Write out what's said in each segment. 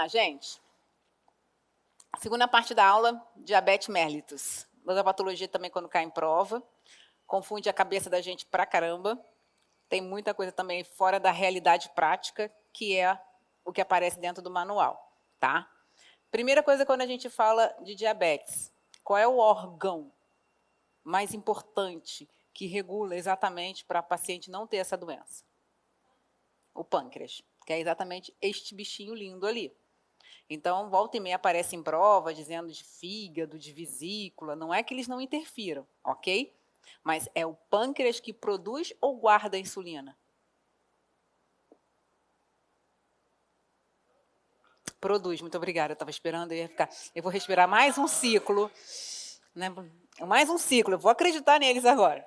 lá, gente. Segunda parte da aula, diabetes mellitus. Da patologia também quando cai em prova. Confunde a cabeça da gente pra caramba. Tem muita coisa também fora da realidade prática, que é o que aparece dentro do manual, tá? Primeira coisa quando a gente fala de diabetes. Qual é o órgão mais importante que regula exatamente para a paciente não ter essa doença? O pâncreas, que é exatamente este bichinho lindo ali. Então, volta e meia aparece em prova, dizendo de fígado, de vesícula, não é que eles não interfiram, ok? Mas é o pâncreas que produz ou guarda a insulina? Produz, muito obrigada, eu estava esperando, eu vou respirar mais um ciclo, né? Mais um ciclo, eu vou acreditar neles agora.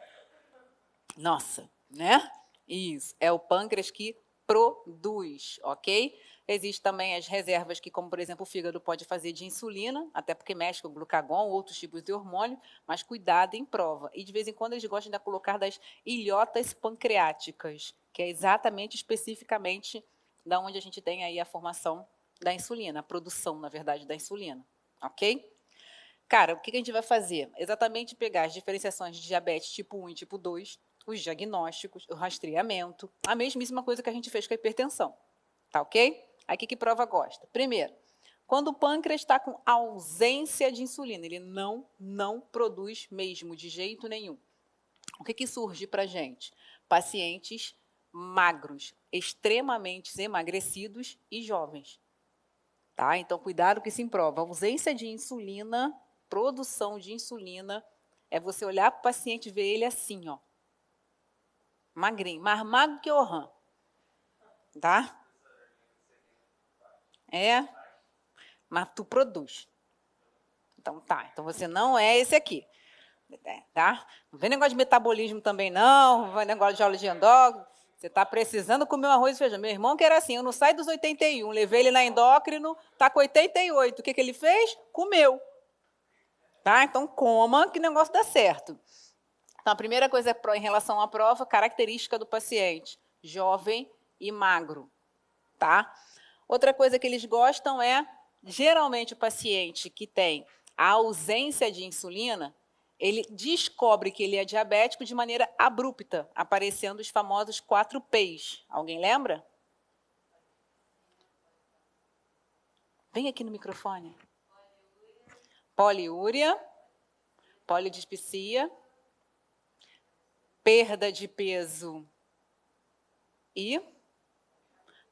Nossa, né? Isso, é o pâncreas que produz, ok? Existem também as reservas que, como por exemplo, o fígado pode fazer de insulina, até porque mexe com o glucagon, outros tipos de hormônio, mas cuidado em prova. E de vez em quando eles gostam de colocar das ilhotas pancreáticas, que é exatamente, especificamente, da onde a gente tem aí a formação da insulina, a produção, na verdade, da insulina, ok? Cara, o que a gente vai fazer? Exatamente pegar as diferenciações de diabetes tipo 1 e tipo 2, os diagnósticos, o rastreamento, a mesmíssima coisa que a gente fez com a hipertensão, tá ok? Aí o que prova gosta? Primeiro, quando o pâncreas está com ausência de insulina, ele não produz mesmo, de jeito nenhum. O que surge para a gente? Pacientes magros, extremamente emagrecidos e jovens. Tá? Então, cuidado que se improva. A ausência de insulina, produção de insulina, é você olhar para o paciente e ver ele assim, ó. Magrinho, mais magro que o rã. Tá? É, mas tu produz. Então, tá. Então, você não é esse aqui. Tá? Não vem negócio de metabolismo também, não. Não vem negócio de aula de endócrino. Você está precisando comer um arroz e feijão. Meu irmão que era assim, eu não saio dos 81. Levei ele na endócrino, está com 88. O que ele fez? Comeu. Tá? Então, coma, que o negócio dá certo. Então, a primeira coisa em relação à prova, característica do paciente, jovem e magro. Tá? Outra coisa que eles gostam é, geralmente, o paciente que tem a ausência de insulina, ele descobre que ele é diabético de maneira abrupta, aparecendo os famosos 4 P's. Alguém lembra? Vem aqui no microfone. Poliúria, polidispepsia, perda de peso e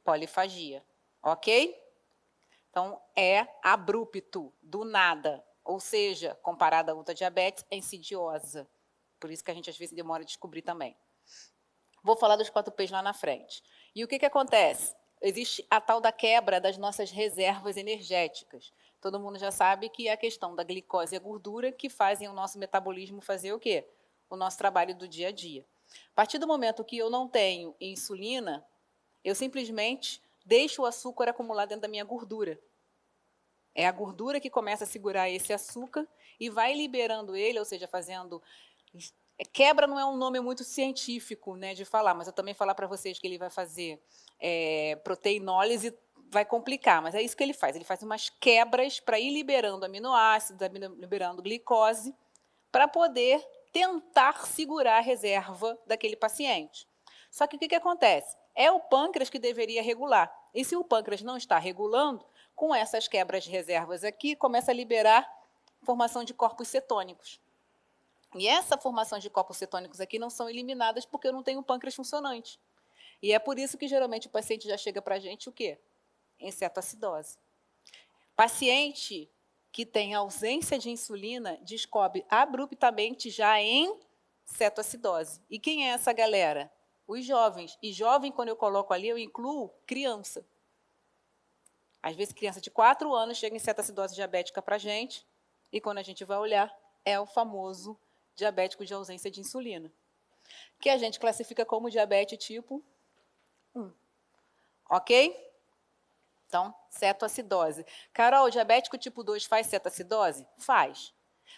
polifagia, ok? Então, é abrupto, do nada. Ou seja, comparada à outra diabetes, é insidiosa. Por isso que a gente, às vezes, demora a descobrir também. Vou falar dos 4 P's lá na frente. E o que acontece? Existe a tal da quebra das nossas reservas energéticas. Todo mundo já sabe que é a questão da glicose e a gordura que fazem o nosso metabolismo fazer o quê? O nosso trabalho do dia a dia. A partir do momento que eu não tenho insulina, eu simplesmente deixo o açúcar acumular dentro da minha gordura. É a gordura que começa a segurar esse açúcar e vai liberando ele, ou seja, fazendo... Quebra não é um nome muito científico, né, de falar, mas eu também falar para vocês que ele vai fazer proteinólise vai complicar, mas é isso que ele faz umas quebras para ir liberando aminoácidos, liberando glicose, para poder tentar segurar a reserva daquele paciente. Só que o que acontece? É o pâncreas que deveria regular, e se o pâncreas não está regulando, com essas quebras de reservas aqui, começa a liberar formação de corpos cetônicos. E essa formação de corpos cetônicos aqui não são eliminadas porque eu não tenho pâncreas funcionante. E é por isso que, geralmente, o paciente já chega para a gente o quê? Em cetoacidose. Paciente que tem ausência de insulina descobre abruptamente já em cetoacidose. E quem é essa galera? Os jovens. E jovem, quando eu coloco ali, eu incluo criança. Às vezes, criança de 4 anos chega em cetoacidose diabética para a gente, e quando a gente vai olhar, é o famoso diabético de ausência de insulina, que a gente classifica como diabetes tipo 1. Ok? Então, cetoacidose. Carol, diabético tipo 2 faz cetoacidose? Faz.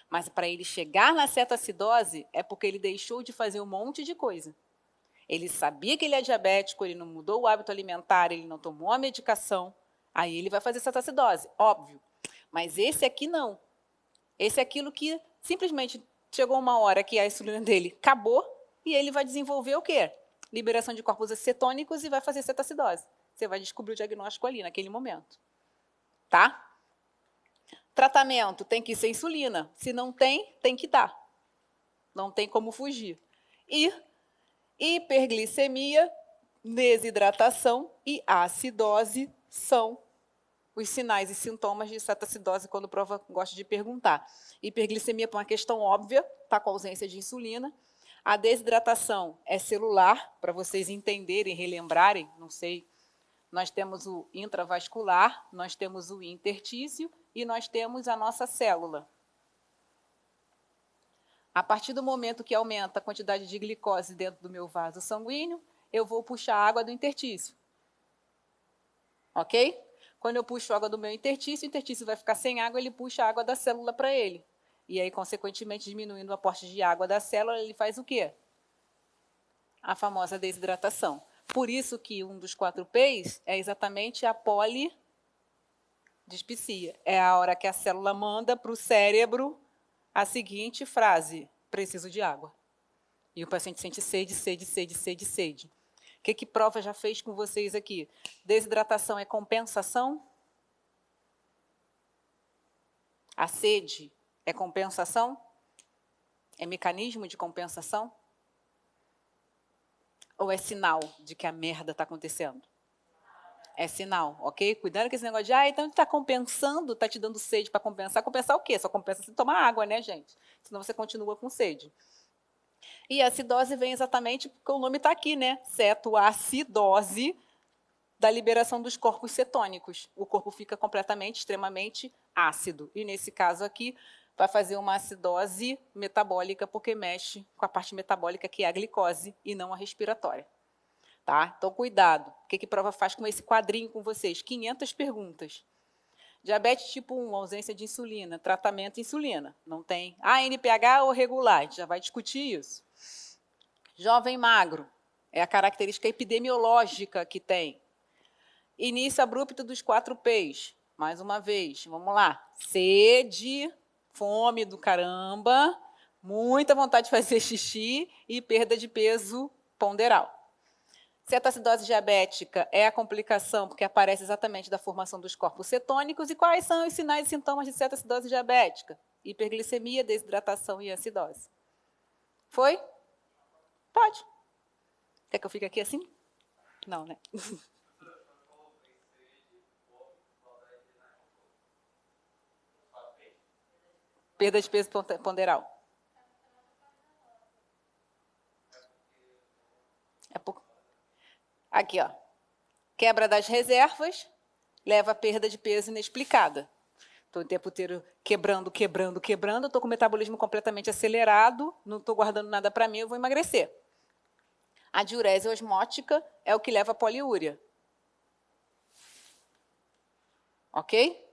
Mas para ele chegar na cetoacidose, é porque ele deixou de fazer um monte de coisa. Ele sabia que ele é diabético, ele não mudou o hábito alimentar, ele não tomou a medicação. Aí ele vai fazer cetacidose, óbvio. Mas esse aqui não. Esse é aquilo que simplesmente chegou uma hora que a insulina dele acabou e ele vai desenvolver o quê? Liberação de corpos acetônicos e vai fazer cetacidose. Você vai descobrir o diagnóstico ali, naquele momento. Tá? Tratamento tem que ser insulina. Se não tem, tem que dar. Não tem como fugir. E hiperglicemia, desidratação e acidose são os sinais e sintomas de cetacidose, quando a prova gosta de perguntar. Hiperglicemia por uma questão óbvia, está com ausência de insulina. A desidratação é celular, para vocês entenderem, relembrarem, não sei. Nós temos o intravascular, nós temos o intertício e nós temos a nossa célula. A partir do momento que aumenta a quantidade de glicose dentro do meu vaso sanguíneo, eu vou puxar a água do intertício. Ok? Quando eu puxo a água do meu intertício, o intertício vai ficar sem água, ele puxa a água da célula para ele. E aí, consequentemente, diminuindo o aporte de água da célula, ele faz o quê? A famosa desidratação. Por isso que um dos 4 P's é exatamente a polidispepsia. É a hora que a célula manda para o cérebro a seguinte frase: preciso de água. E o paciente sente sede, sede, sede, sede, sede. O que prova já fez com vocês aqui? Desidratação é compensação? A sede é compensação? É mecanismo de compensação? Ou é sinal de que a merda está acontecendo? É sinal, ok? Cuidado com esse negócio de, então está compensando, está te dando sede para compensar. Compensar o quê? Só compensa se tomar água, né, gente? Senão você continua com sede. E a acidose vem exatamente porque o nome está aqui, né? Cetoacidose, da liberação dos corpos cetônicos. O corpo fica completamente, extremamente ácido. E nesse caso aqui, vai fazer uma acidose metabólica, porque mexe com a parte metabólica, que é a glicose, e não a respiratória. Tá? Então, cuidado. O que prova faz com esse quadrinho com vocês? 500 perguntas. Diabetes tipo 1, ausência de insulina, tratamento insulina. Não tem NPH ou regular, a gente já vai discutir isso. Jovem magro, é a característica epidemiológica que tem. Início abrupto dos 4 P's. Mais uma vez, vamos lá. Sede, fome do caramba, muita vontade de fazer xixi e perda de peso ponderal. Cetacidose diabética é a complicação porque aparece exatamente da formação dos corpos cetônicos. E quais são os sinais e sintomas de cetacidose diabética? Hiperglicemia, desidratação e acidose. Foi? Pode. Quer que eu fique aqui assim? Não, né? Perda de peso ponderal. Aqui, ó. Quebra das reservas leva a perda de peso inexplicada. Estou o tempo inteiro quebrando, quebrando, quebrando, estou com o metabolismo completamente acelerado, não estou guardando nada para mim, eu vou emagrecer. A diurese osmótica é o que leva a poliúria. Ok?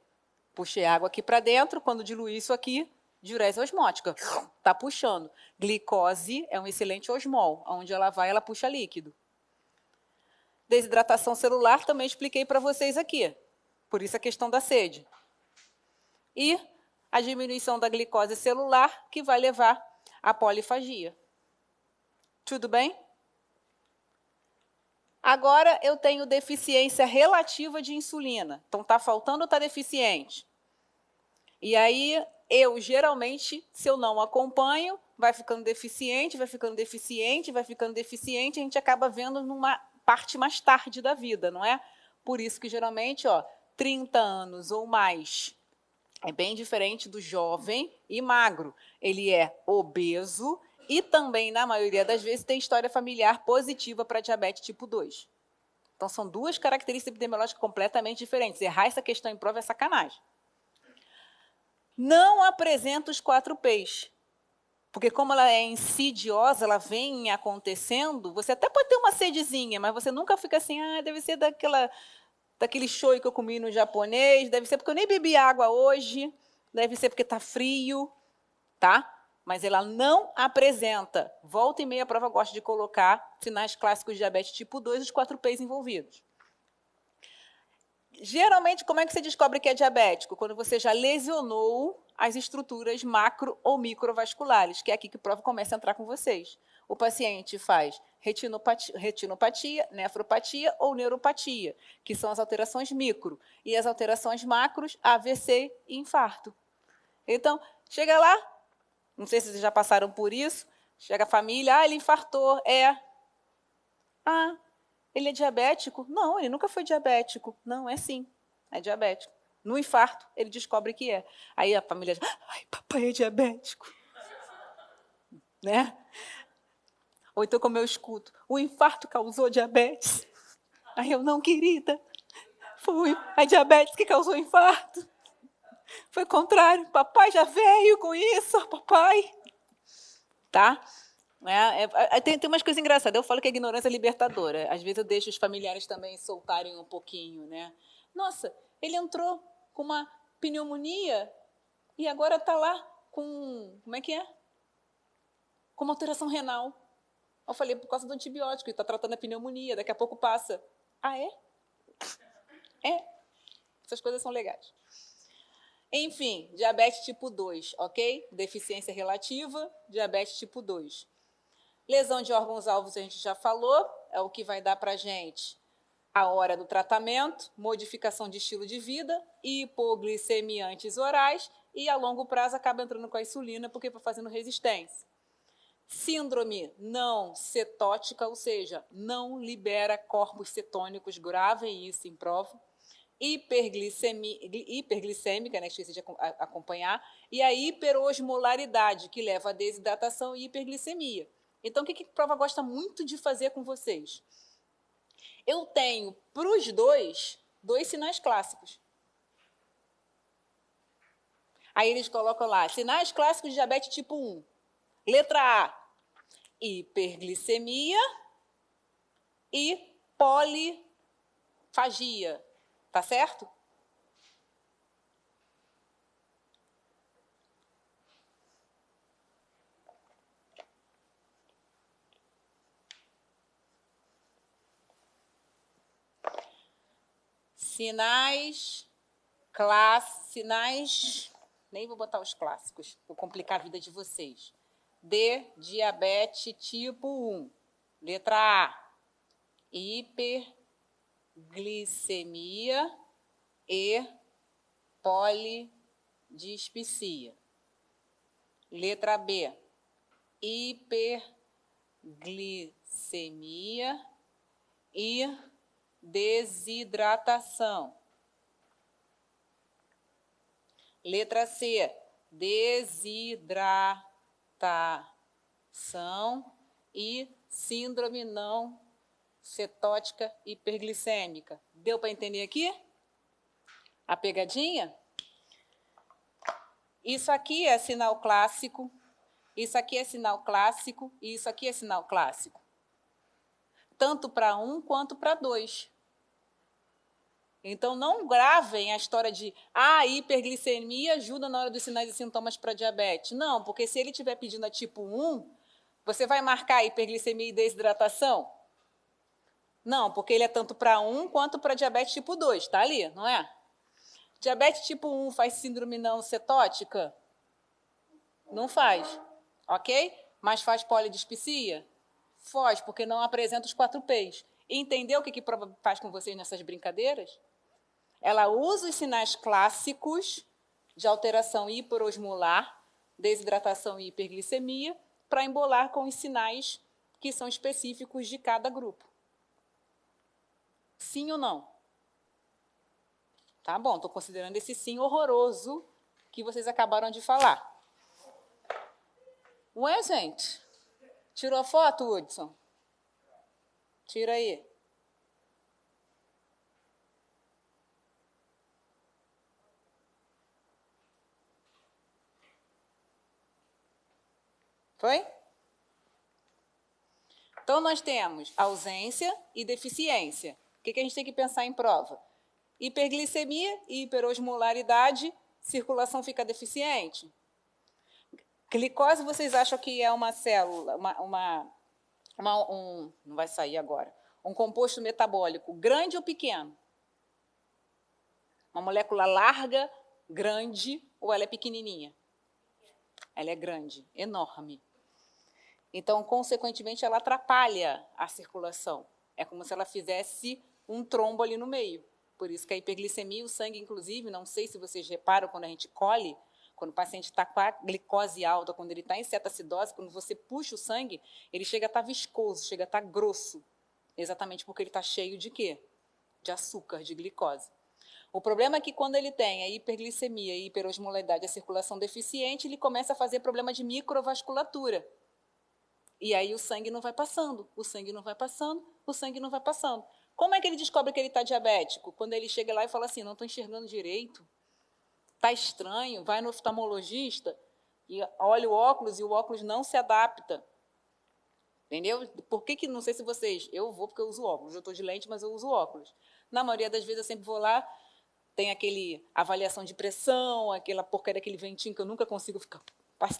Puxei água aqui para dentro, quando diluir isso aqui, diurese osmótica. Está puxando. Glicose é um excelente osmol. Onde ela vai, ela puxa líquido. Desidratação celular, também expliquei para vocês aqui. Por isso a questão da sede. E a diminuição da glicose celular, que vai levar à polifagia. Tudo bem? Agora eu tenho deficiência relativa de insulina. Então, está faltando ou está deficiente? E aí, eu, geralmente, se eu não acompanho, vai ficando deficiente, vai ficando deficiente, vai ficando deficiente, a gente acaba vendo numa parte mais tarde da vida, não é? Por isso que, geralmente, 30 anos ou mais é bem diferente do jovem e magro. Ele é obeso e também, na maioria das vezes, tem história familiar positiva para diabetes tipo 2. Então, são duas características epidemiológicas completamente diferentes. Errar essa questão em prova é sacanagem. Não apresenta os 4 P's. Porque como ela é insidiosa, ela vem acontecendo, você até pode ter uma sedezinha, mas você nunca fica assim, deve ser daquele shoyu que eu comi no japonês, deve ser porque eu nem bebi água hoje, deve ser porque está frio, tá? Mas ela não apresenta. Volta e meia a prova gosta de colocar sinais clássicos de diabetes tipo 2 e os 4 P's envolvidos. Geralmente, como é que você descobre que é diabético? Quando você já lesionou as estruturas macro ou microvasculares, que é aqui que a prova começa a entrar com vocês. O paciente faz retinopatia, nefropatia ou neuropatia, que são as alterações micro. E as alterações macros, AVC e infarto. Então, chega lá, não sei se vocês já passaram por isso, chega a família, ele infartou, ele é diabético? Não, ele nunca foi diabético. Não, é sim, é diabético. No infarto, ele descobre que é. Aí a família diz, ai, papai é diabético. Né? Ou então, como eu escuto, o infarto causou diabetes. Aí eu, não, querida, foi a diabetes que causou o infarto. Foi o contrário, papai já veio com isso, papai. Tá? Tem umas coisas engraçadas. Eu falo que a ignorância é libertadora. Às vezes eu deixo os familiares também soltarem um pouquinho, né? Nossa, ele entrou com uma pneumonia e agora está lá com, como é que é? Com uma alteração renal. Eu falei, por causa do antibiótico, ele está tratando a pneumonia, daqui a pouco passa. Ah, é? É. Essas coisas são legais. Enfim, diabetes tipo 2, ok? Deficiência relativa, diabetes tipo 2. Lesão de órgãos-alvos a gente já falou, é o que vai dar para a gente a hora do tratamento, modificação de estilo de vida, hipoglicemiantes orais e a longo prazo acaba entrando com a insulina porque vai fazendo resistência. Síndrome não cetótica, ou seja, não libera corpos cetônicos, gravem isso em prova. Hiperglicêmica, né, esqueci de acompanhar, e a hiperosmolaridade, que leva a desidratação e hiperglicemia. Então, o que a prova gosta muito de fazer com vocês? Eu tenho, para os dois sinais clássicos. Aí eles colocam lá, sinais clássicos de diabetes tipo 1. Letra A, hiperglicemia e polifagia. Tá certo? Sinais, nem vou botar os clássicos, vou complicar a vida de vocês. D, diabetes tipo 1. Letra A, hiperglicemia e polidispepsia. Letra B, hiperglicemia e desidratação. Letra C, desidratação e síndrome não cetótica hiperglicêmica. Deu para entender aqui? A pegadinha? Isso aqui é sinal clássico, isso aqui é sinal clássico e isso aqui é sinal clássico. Tanto para 1 quanto para 2. Então, não gravem a história de hiperglicemia ajuda na hora dos sinais e sintomas para diabetes. Não, porque se ele estiver pedindo a tipo 1, você vai marcar hiperglicemia e desidratação? Não, porque ele é tanto para 1 quanto para diabetes tipo 2, tá ali, não é? Diabetes tipo 1 faz síndrome não cetótica? Não faz, ok? Mas faz polidispepsia? Faz, porque não apresenta os 4 P's. Entendeu o que a prova faz com vocês nessas brincadeiras? Ela usa os sinais clássicos de alteração hiperosmolar, desidratação e hiperglicemia, para embolar com os sinais que são específicos de cada grupo. Sim ou não? Tá bom, estou considerando esse sim horroroso que vocês acabaram de falar. Ué, gente? Tirou a foto, Hudson? Tira aí. Foi? Então, nós temos ausência e deficiência. O que a gente tem que pensar em prova? Hiperglicemia e hiperosmolaridade, circulação fica deficiente. Glicose, vocês acham que é uma célula, não vai sair agora, um composto metabólico grande ou pequeno? Uma molécula larga, grande, ou ela é pequenininha? Ela é grande, enorme. Então, consequentemente, ela atrapalha a circulação. É como se ela fizesse um trombo ali no meio. Por isso que a hiperglicemia, o sangue, inclusive, não sei se vocês reparam quando a gente colhe, quando o paciente está com a glicose alta, quando ele está em cetoacidose, quando você puxa o sangue, ele chega a estar viscoso, chega a estar grosso. Exatamente porque ele está cheio de quê? De açúcar, de glicose. O problema é que quando ele tem a hiperglicemia e hiperosmolaridade, a circulação deficiente, ele começa a fazer problema de microvasculatura. E aí o sangue não vai passando, o sangue não vai passando, o sangue não vai passando. Como é que ele descobre que ele está diabético? Quando ele chega lá e fala assim, não estou enxergando direito, está estranho, vai no oftalmologista e olha o óculos e o óculos não se adapta. Entendeu? Por que, não sei se vocês, eu vou porque eu uso óculos, eu estou de lente, mas eu uso óculos. Na maioria das vezes eu sempre vou lá, tem aquele avaliação de pressão, aquela porcaria, aquele ventinho que eu nunca consigo ficar,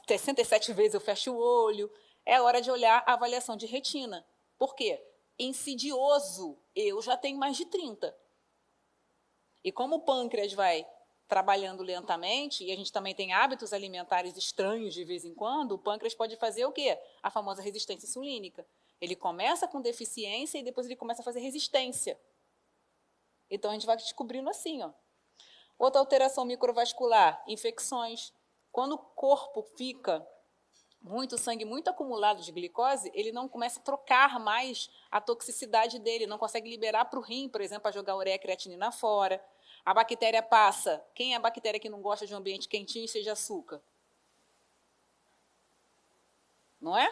67 vezes eu fecho o olho. É hora de olhar a avaliação de retina. Por quê? Insidioso, eu já tenho mais de 30. E como o pâncreas vai trabalhando lentamente, e a gente também tem hábitos alimentares estranhos de vez em quando, o pâncreas pode fazer o quê? A famosa resistência insulínica. Ele começa com deficiência e depois ele começa a fazer resistência. Então, a gente vai descobrindo assim, ó. Outra alteração microvascular, infecções. Quando o corpo fica muito sangue, muito acumulado de glicose, ele não começa a trocar mais a toxicidade dele, não consegue liberar para o rim, por exemplo, para jogar ureia e creatinina fora. A bactéria passa. Quem é a bactéria que não gosta de um ambiente quentinho e seja açúcar? Não é?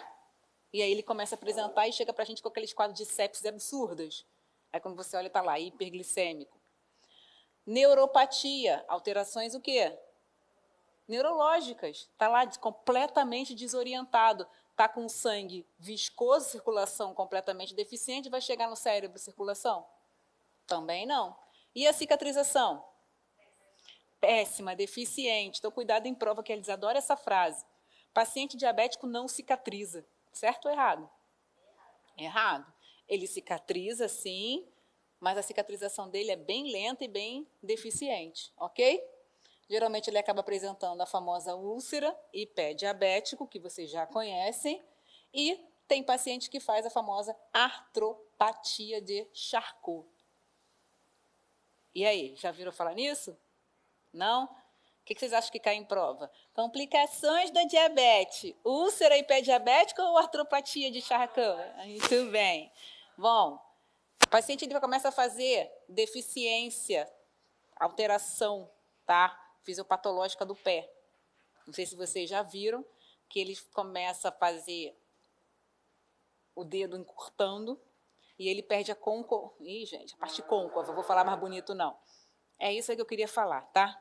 E aí ele começa a apresentar e chega para a gente com aqueles quadros de sepsis absurdas. Aí quando você olha, está lá, hiperglicêmico. Neuropatia, alterações o quê? Neurológicas. Está lá completamente desorientado. Está com sangue viscoso, circulação completamente deficiente, vai chegar no cérebro, circulação? Também não. E a cicatrização? Péssima, deficiente. Então, cuidado em prova, que eles adoram essa frase. Paciente diabético não cicatriza. Certo ou errado? Errado. Ele cicatriza, sim, mas a cicatrização dele é bem lenta e bem deficiente, ok? Geralmente ele acaba apresentando a famosa úlcera e pé diabético, que vocês já conhecem, e tem paciente que faz a famosa artropatia de Charcot. E aí, já viram falar nisso? Não? O que vocês acham que cai em prova? Complicações da diabetes. Úlcera e pé diabético ou artropatia de Charcot? Muito bem. Bom, o paciente ele começa a fazer deficiência, alteração, tá? Fisiopatológica do pé. Não sei se vocês já viram que ele começa a fazer o dedo encurtando e ele perde a côncava. Ih, gente, a parte côncava, vou falar mais bonito não. É isso que eu queria falar, tá?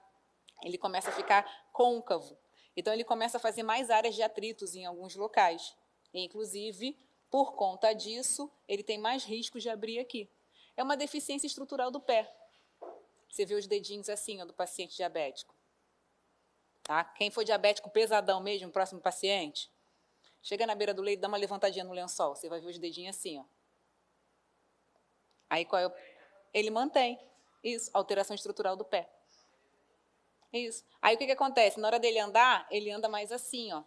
Ele começa a ficar côncavo. Então, ele começa a fazer mais áreas de atritos em alguns locais. E, inclusive, por conta disso, ele tem mais riscos de abrir aqui. É uma deficiência estrutural do pé. Você vê os dedinhos assim, ó, do paciente diabético. Tá? Quem for diabético pesadão mesmo, próximo paciente, chega na beira do leito, dá uma levantadinha no lençol. Você vai ver os dedinhos assim, ó. Aí, qual é o... Ele mantém. Isso, alteração estrutural do pé. Isso. Aí o que acontece? Na hora dele andar, ele anda mais assim, ó,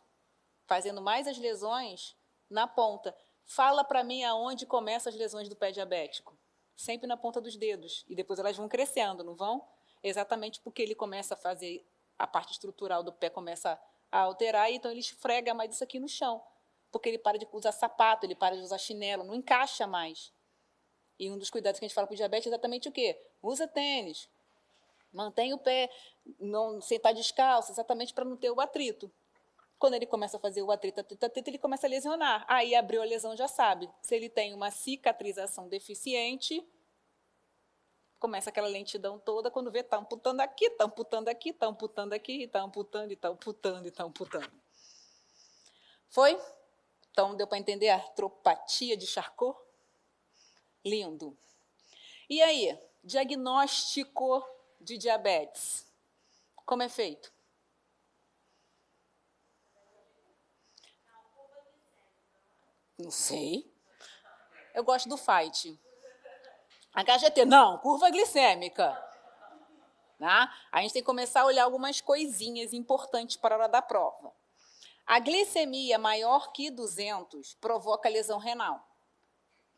fazendo mais as lesões na ponta. Fala para mim aonde começam as lesões do pé diabético. Sempre na ponta dos dedos. E depois elas vão crescendo, não vão? Exatamente porque ele começa a fazer, a parte estrutural do pé começa a alterar, e então ele esfrega mais isso aqui no chão. Porque ele para de usar sapato, ele para de usar chinelo, não encaixa mais. E um dos cuidados que a gente fala para o diabetes é exatamente o quê? Usa tênis. Mantém o pé, não sentar descalço, exatamente para não ter o atrito. Quando ele começa a fazer o atrito, ele começa a lesionar. Aí abriu a lesão, já sabe. Se ele tem uma cicatrização deficiente, começa aquela lentidão toda, quando vê, está amputando aqui, está amputando aqui, está amputando aqui, está amputando, está amputando, está amputando. Foi? Então, deu para entender a artropatia de Charcot? Lindo. E aí, diagnóstico de diabetes. Como é feito? Não sei. Eu gosto do fight. HGT, não, curva glicêmica. Tá? A gente tem que começar a olhar algumas coisinhas importantes para a hora da prova. A glicemia maior que 200 provoca lesão renal.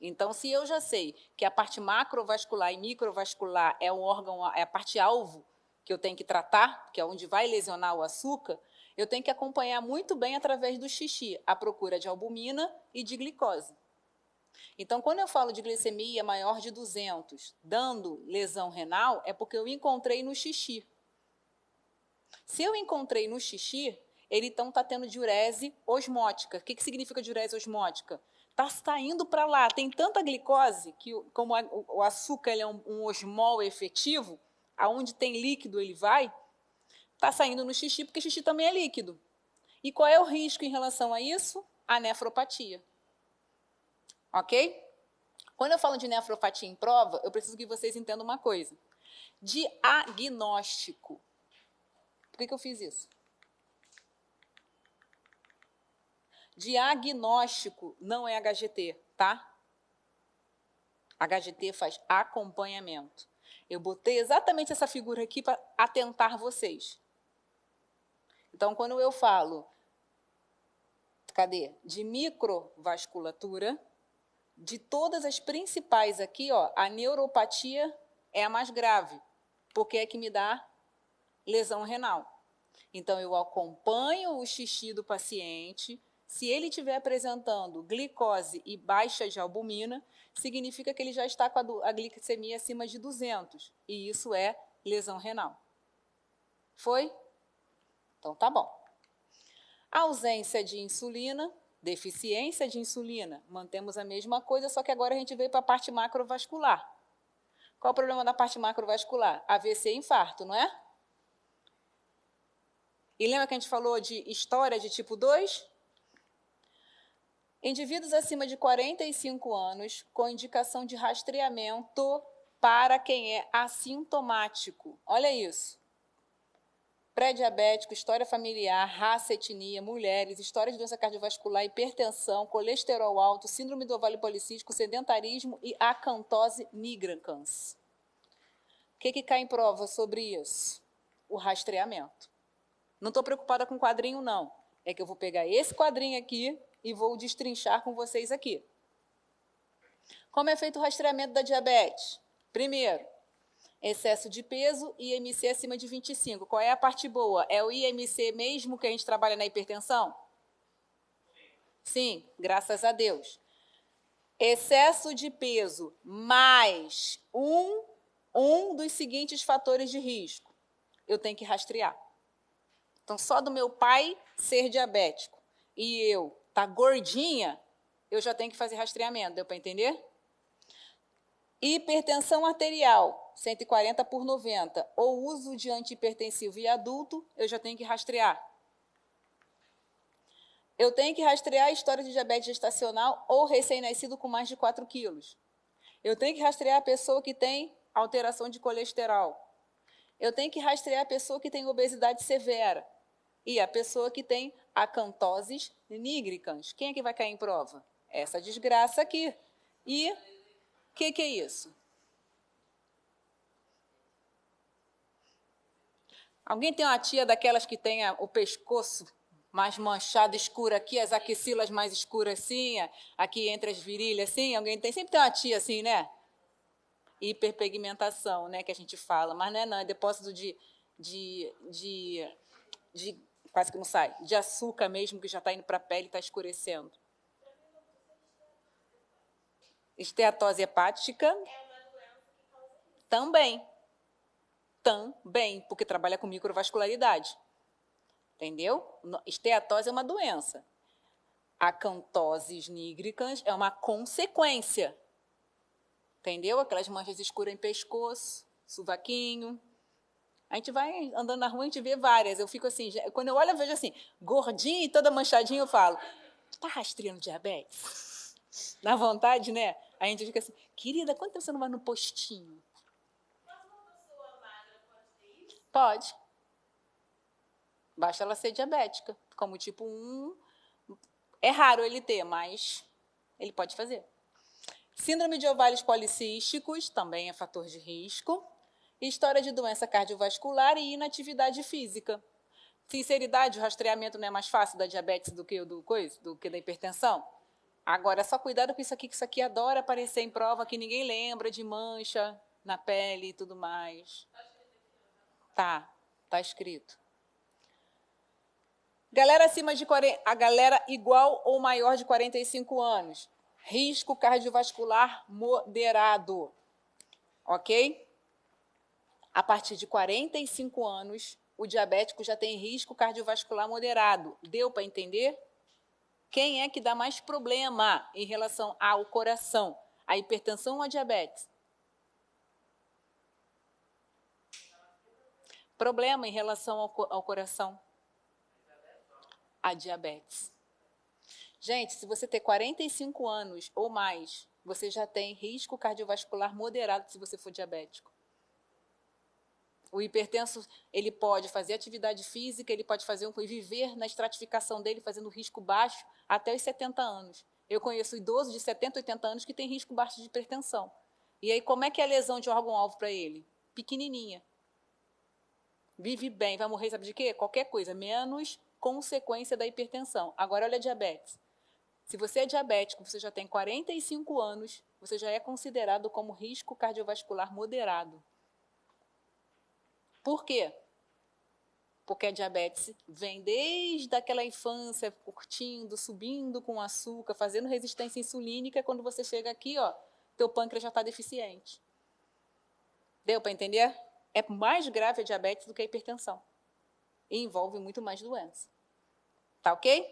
Então, se eu já sei que a parte macrovascular e microvascular é o órgão, é a parte alvo que eu tenho que tratar, que é onde vai lesionar o açúcar, eu tenho que acompanhar muito bem através do xixi a procura de albumina e de glicose. Então, quando eu falo de glicemia maior de 200, dando lesão renal, é porque eu encontrei no xixi. Se eu encontrei no xixi, ele então está tendo diurese osmótica. O que significa diurese osmótica? Está saindo para lá. Tem tanta glicose que, como o açúcar ele é um osmol efetivo, aonde tem líquido ele vai, está saindo no xixi, porque xixi também é líquido. E qual é o risco em relação a isso? A nefropatia. Ok? Quando eu falo de nefropatia em prova, eu preciso que vocês entendam uma coisa. Diagnóstico. Por que eu fiz isso? Diagnóstico não é HGT, tá? HGT faz acompanhamento. Eu botei exatamente essa figura aqui para atentar vocês. Então, quando eu falo, de microvasculatura, de todas as principais aqui, ó, a neuropatia é a mais grave, porque é que me dá lesão renal. Então, eu acompanho o xixi do paciente. Se ele estiver apresentando glicose e baixa de albumina, significa que ele já está com a glicemia acima de 200, e isso é lesão renal. Foi? Então, tá bom. Ausência de insulina, deficiência de insulina, mantemos a mesma coisa, só que agora a gente veio para a parte macrovascular. Qual o problema da parte macrovascular? AVC e infarto, não é? E lembra que a gente falou de história de tipo 2? Indivíduos acima de 45 anos com indicação de rastreamento para quem é assintomático. Olha isso. Pré-diabético, história familiar, raça, etnia, mulheres, história de doença cardiovascular, hipertensão, colesterol alto, síndrome do ovário policístico, sedentarismo e acantose nigricans. O que cai em prova sobre isso? O rastreamento. Não estou preocupada com quadrinho, não. É que eu vou pegar esse quadrinho aqui e vou destrinchar com vocês aqui. Como é feito o rastreamento da diabetes? Primeiro, excesso de peso e IMC acima de 25. Qual é a parte boa? É o IMC mesmo que a gente trabalha na hipertensão? Sim, graças a Deus. Excesso de peso mais um dos seguintes fatores de risco. Eu tenho que rastrear. Então, só do meu pai ser diabético e eu estar gordinha, eu já tenho que fazer rastreamento. Deu para entender? Hipertensão arterial, 140/90, ou uso de antihipertensivo em adulto, eu já tenho que rastrear. Eu tenho que rastrear a história de diabetes gestacional ou recém-nascido com mais de 4 quilos. Eu tenho que rastrear a pessoa que tem alteração de colesterol. Eu tenho que rastrear a pessoa que tem obesidade severa. E a pessoa que tem acantoses nigricans. Quem é que vai cair em prova? Essa desgraça aqui. E o que é isso? Alguém tem uma tia daquelas que tem o pescoço mais manchado, escuro aqui, as axilas mais escuras assim, aqui entre as virilhas assim? Alguém tem? Sempre tem uma tia assim, né? Hiperpigmentação, né, que a gente fala. Mas não é depósito de quase que não sai, de açúcar mesmo, que já está indo para a pele e está escurecendo. Esteatose hepática. Também, porque trabalha com microvascularidade. Entendeu? Esteatose é uma doença. Acantoses nigricans é uma consequência. Entendeu? Aquelas manchas escuras em pescoço, sovaquinho. A gente vai andando na rua, a gente vê várias. Eu fico assim, quando eu olho, eu vejo assim, gordinha e toda manchadinha, eu falo, tu tá rastreando diabetes? Dá vontade, né? A gente fica assim, querida, quanto tempo você não vai no postinho? Mas uma pessoa magra pode ter isso? Pode. Basta ela ser diabética, como tipo 1. É raro ele ter, mas ele pode fazer. Síndrome de ovários policísticos também é fator de risco. História de doença cardiovascular e inatividade física. Sinceridade, o rastreamento não é mais fácil da diabetes do que da hipertensão? Agora, só cuidado com isso aqui adora aparecer em prova que ninguém lembra, de mancha na pele e tudo mais. Tá escrito. Galera acima de 40, a galera igual ou maior de 45 anos. Risco cardiovascular moderado. Ok? A partir de 45 anos, o diabético já tem risco cardiovascular moderado. Deu para entender? Quem é que dá mais problema em relação ao coração? A hipertensão ou a diabetes? Problema em relação ao coração? A diabetes. Gente, se você ter 45 anos ou mais, você já tem risco cardiovascular moderado se você for diabético. O hipertenso, ele pode fazer atividade física, ele pode viver na estratificação dele, fazendo risco baixo até os 70 anos. Eu conheço idosos de 70, 80 anos que têm risco baixo de hipertensão. E aí, como é que é a lesão de órgão-alvo para ele? Pequenininha. Vive bem, vai morrer, sabe de quê? Qualquer coisa, menos consequência da hipertensão. Agora, olha a diabetes. Se você é diabético, você já tem 45 anos, você já é considerado como risco cardiovascular moderado. Por quê? Porque a diabetes vem desde aquela infância, curtindo, subindo com açúcar, fazendo resistência insulínica, quando você chega aqui, ó, teu pâncreas já está deficiente. Deu para entender? É mais grave a diabetes do que a hipertensão. E envolve muito mais doença. Tá ok?